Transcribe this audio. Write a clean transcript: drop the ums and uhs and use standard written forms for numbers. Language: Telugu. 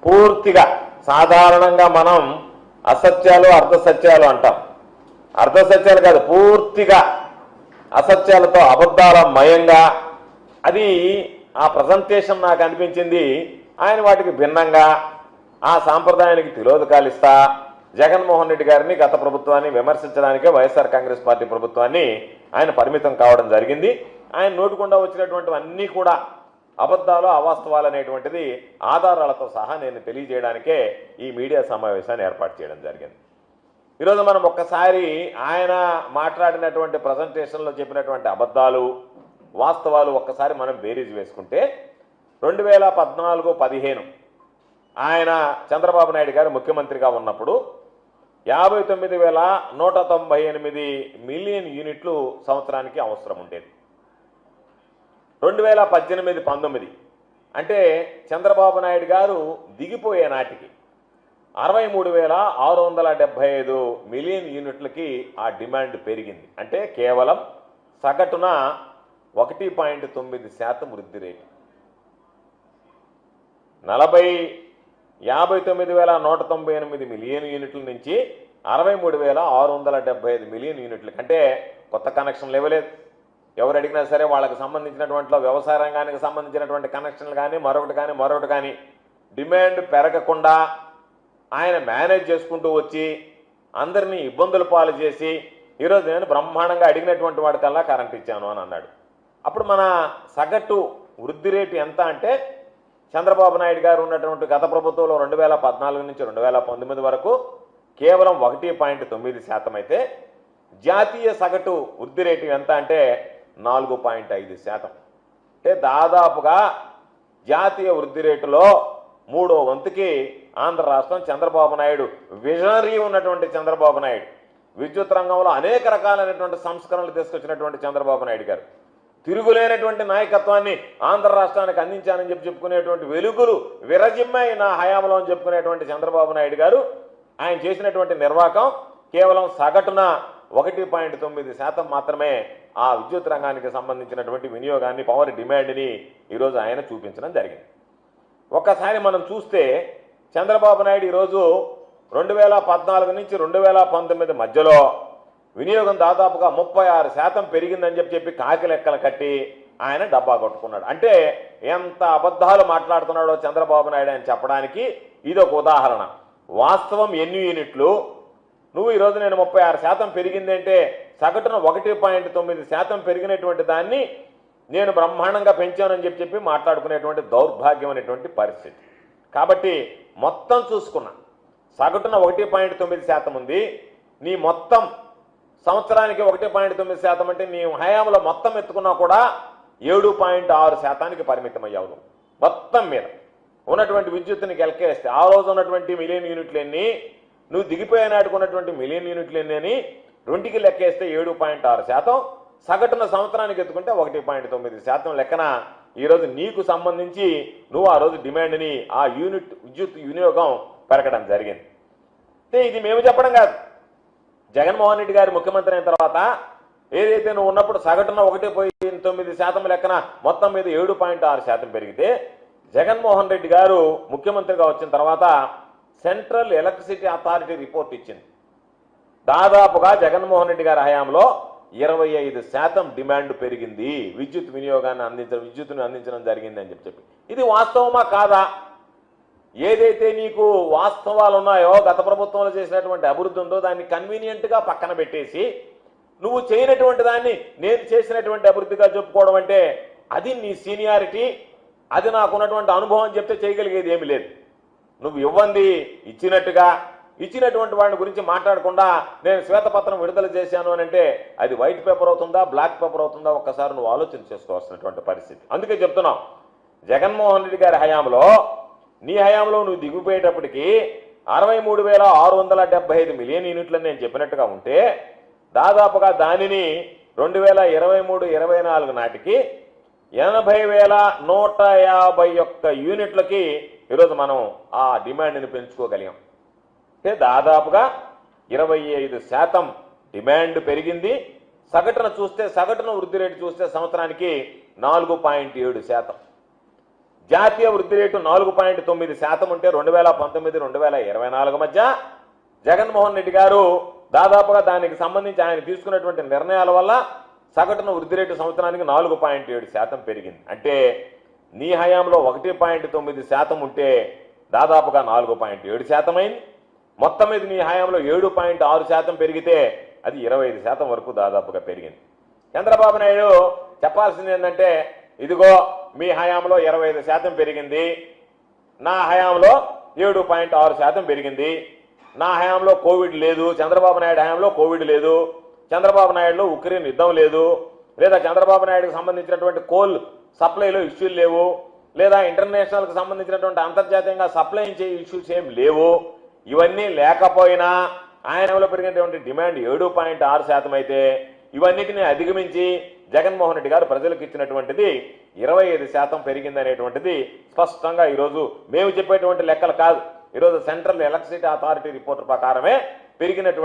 పూర్తిగా సాధారణంగా మనం అసత్యాలు అర్ధసత్యాలు అంటాం. అర్ధసత్యాలు కాదు, పూర్తిగా అసత్యాలతో అబద్ధాల మయంగా అది ఆ ప్రజెంటేషన్ నాకు అనిపించింది. ఆయన వాటికి భిన్నంగా ఆ సాంప్రదాయానికి తిలోదకాలిస్తా జగన్మోహన్ రెడ్డి గారిని గత ప్రభుత్వాన్ని విమర్శించడానికే వైఎస్ఆర్ కాంగ్రెస్ పార్టీ ప్రభుత్వాన్ని ఆయన పరిమితం కావడం జరిగింది. ఆయన నోటుకుండా వచ్చినటువంటివన్నీ కూడా అబద్ధాలు అవాస్తవాలు అనేటువంటిది ఆధారాలతో సహా నేను తెలియజేయడానికే ఈ మీడియా సమావేశాన్ని ఏర్పాటు చేయడం జరిగింది. ఈరోజు మనం ఒక్కసారి ఆయన మాట్లాడినటువంటి ప్రజెంటేషన్లో చెప్పినటువంటి అబద్ధాలు వాస్తవాలు ఒక్కసారి మనం బేరీజ్ వేసుకుంటే 2014-15 ఆయన చంద్రబాబు నాయుడు గారు ముఖ్యమంత్రిగా ఉన్నప్పుడు 59,198 మిలియన్ యూనిట్లు సంవత్సరానికి అవసరం ఉండేది. 2018-19 అంటే చంద్రబాబు నాయుడు గారు దిగిపోయే నాటికి 63,675 మిలియన్ యూనిట్లకి ఆ డిమాండ్ పెరిగింది. అంటే కేవలం సగటున 1.9% వృద్ధి రేటు. 59,198 మిలియన్ యూనిట్ల నుంచి 63,675 మిలియన్ యూనిట్లకి, అంటే కొత్త కనెక్షన్లు ఇవ్వలేదు. ఎవరు అడిగినా సరే వాళ్ళకి సంబంధించినటువంటి వ్యవసాయ రంగానికి సంబంధించినటువంటి కనెక్షన్లు కానీ మరొకటి కానీ డిమాండ్ పెరగకుండా ఆయన మేనేజ్ చేసుకుంటూ వచ్చి అందరినీ ఇబ్బందుల పాలు చేసి ఈరోజు నేను బ్రహ్మాండంగా అడిగినటువంటి వాడికల్లా కరెంట్ ఇచ్చాను అని అన్నాడు. అప్పుడు మన సగటు వృద్ధి రేటు ఎంత అంటే చంద్రబాబు నాయుడు గారు ఉన్నటువంటి గత ప్రభుత్వంలో 2014 నుంచి 2019 వరకు కేవలం 1.9% అయితే జాతీయ సగటు వృద్ధి రేటు ఎంత అంటే 4.5%. అంటే దాదాపుగా జాతీయ వృద్ధి రేటులో 3వ వంతుకి ఆంధ్ర రాష్ట్రం చంద్రబాబు నాయుడు విజనరీ ఉన్నటువంటి చంద్రబాబు నాయుడు, విద్యుత్ రంగంలో అనేక రకాలైనటువంటి సంస్కరణలు తీసుకొచ్చినటువంటి చంద్రబాబు నాయుడు గారు, తిరుగులేనటువంటి నాయకత్వాన్ని ఆంధ్ర రాష్ట్రానికి అందించానని చెప్పుకునేటువంటి వెలుగులు విరజిమ్మాయి నా హయాంలో అని చెప్పుకునేటువంటి చంద్రబాబు నాయుడు గారు ఆయన చేసినటువంటి నిర్వాహకం కేవలం సగటున 1.9% మాత్రమే ఆ విద్యుత్ రంగానికి సంబంధించినటువంటి వినియోగాన్ని, పవర్ డిమాండ్ని ఈరోజు ఆయన చూపించడం జరిగింది. ఒక్కసారి మనం చూస్తే చంద్రబాబు నాయుడు ఈరోజు 2014 నుంచి 2019 మధ్యలో వినియోగం దాదాపుగా 36% పెరిగిందని చెప్పి కాకి లెక్కలు కట్టి ఆయన డబ్బా కొట్టుకున్నాడు. అంటే ఎంత అబద్ధాలు మాట్లాడుతున్నాడో చంద్రబాబు నాయుడు అని చెప్పడానికి ఇదొక ఉదాహరణ. వాస్తవం ఎన్ని యూనిట్లు, నువ్వు ఈరోజు నేను 36% పెరిగింది అంటే సగటున 1.9% పెరిగినటువంటి దాన్ని నేను బ్రహ్మాండంగా పెంచానని చెప్పి మాట్లాడుకునేటువంటి దౌర్భాగ్యమైనటువంటి పరిస్థితి. కాబట్టి మొత్తం చూసుకున్నా సగటున 1.9% ఉంది. నీ మొత్తం సంవత్సరానికి 1.9% అంటే నీ హయాంలో మొత్తం ఎత్తుకున్నా కూడా 7.6%కి పరిమితం అయ్యావు. మొత్తం మీద ఉన్నటువంటి విద్యుత్తుని కెలకేస్తే ఆ రోజు ఉన్నటువంటి మిలియన్ యూనిట్లు ఎన్ని, నువ్వు దిగిపోయే నాటికి ఉన్నటువంటి మిలియన్ యూనిట్లు ఎన్ని అని రెండుకి లెక్కేస్తే 7.6%, సగటున సంవత్సరానికి ఎత్తుకుంటే 1.9% లెక్కన ఈరోజు నీకు సంబంధించి నువ్వు ఆ రోజు డిమాండ్ని ఆ యూనిట్ విద్యుత్ వినియోగం పెరగడం జరిగింది. అంటే ఇది మేము చెప్పడం కాదు, జగన్మోహన్ రెడ్డి గారు ముఖ్యమంత్రి అయిన తర్వాత ఏదైతే నువ్వు ఉన్నప్పుడు సగటున 1.9% లెక్కన మొత్తం మీద 7.6% పెరిగితే జగన్మోహన్ రెడ్డి గారు ముఖ్యమంత్రిగా వచ్చిన తర్వాత సెంట్రల్ ఎలక్ట్రిసిటీ అథారిటీ రిపోర్ట్ ఇచ్చింది. దాదాపుగా జగన్మోహన్ రెడ్డి గారి హయాంలో 25% డిమాండ్ పెరిగింది, విద్యుత్ విద్యుత్తుని అందించడం జరిగింది అని చెప్పి. ఇది వాస్తవమా కాదా? ఏదైతే నీకు వాస్తవాలు ఉన్నాయో గత ప్రభుత్వంలో చేసినటువంటి అభివృద్ధి ఉందో దాన్ని కన్వీనియంట్గా పక్కన పెట్టేసి నువ్వు చేయనటువంటి దాన్ని నేను చేసినటువంటి అభివృద్ధిగా చెప్పుకోవడం అంటే అది నీ సీనియారిటీ, అది నాకున్నటువంటి అనుభవం చెప్తే చేయగలిగేది ఏమీ లేదు. నువ్వు ఇవ్వండి ఇచ్చినటువంటి వాడిని గురించి మాట్లాడకుండా నేను శ్వేతపత్రం విడుదల చేశాను అని అంటే అది వైట్ పేపర్ అవుతుందా బ్లాక్ పేపర్ అవుతుందా ఒక్కసారి నువ్వు ఆలోచన చేసుకోవాల్సినటువంటి పరిస్థితి. అందుకే చెప్తున్నాం, జగన్మోహన్ రెడ్డి గారి హయాంలో నీ హయాంలో నువ్వు దిగిపోయేటప్పటికి 63,675 మిలియన్ యూనిట్లని నేను చెప్పినట్టుగా ఉంటే దాదాపుగా దానిని 2023-24 నాటికి 80,151 యూనిట్లకి ఈరోజు మనం ఆ డిమాండ్ని పెంచుకోగలిగాం. అంటే దాదాపుగా 25% డిమాండ్ పెరిగింది. సగటున వృద్ధి రేటు చూస్తే సంవత్సరానికి 4.7%. జాతీయ వృద్ధి రేటు 4.9% ఉంటే 2019 2024 మధ్య జగన్మోహన్ రెడ్డి గారు దాదాపుగా దానికి సంబంధించి ఆయన తీసుకున్నటువంటి నిర్ణయాల వల్ల సగటున వృద్ధి రేటు సంవత్సరానికి 4.7% పెరిగింది. అంటే నీ హయాంలో 1.9% ఉంటే దాదాపుగా 4.7% అయింది. మొత్తం మీద నీ హయాంలో 7.6% పెరిగితే అది 25% వరకు దాదాపుగా పెరిగింది. చంద్రబాబు నాయుడు చెప్పాల్సింది ఏంటంటే, ఇదిగో మీ హయాంలో 25% పెరిగింది, నా హయాంలో 7.6% పెరిగింది, నా హయాంలో కోవిడ్ లేదు, చంద్రబాబు నాయుడు హయాంలో కోవిడ్ లేదు, చంద్రబాబు నాయుడులో ఉక్రెయిన్ యుద్ధం లేదు, లేదా చంద్రబాబు నాయుడుకి సంబంధించినటువంటి కోల్ సప్లైలో ఇష్యూలు లేవు, లేదా ఇంటర్నేషనల్కి సంబంధించినటువంటి అంతర్జాతీయంగా సప్లై చేసే ఇష్యూస్ ఏం లేవు. ఇవన్నీ లేకపోయినా ఆయనలో పెరిగినటువంటి డిమాండ్ 7.6% అయితే ఇవన్నిటిని అధిగమించి జగన్మోహన్ రెడ్డి గారు ప్రజలకు ఇచ్చినటువంటిది 25% పెరిగిందనేటువంటిది స్పష్టంగా ఈరోజు మేము చెప్పేటువంటి లెక్కలు కాదు, ఈరోజు సెంట్రల్ ఎలక్ట్రిసిటీ అథారిటీ రిపోర్ట్ ప్రకారమే పెరిగినటువంటి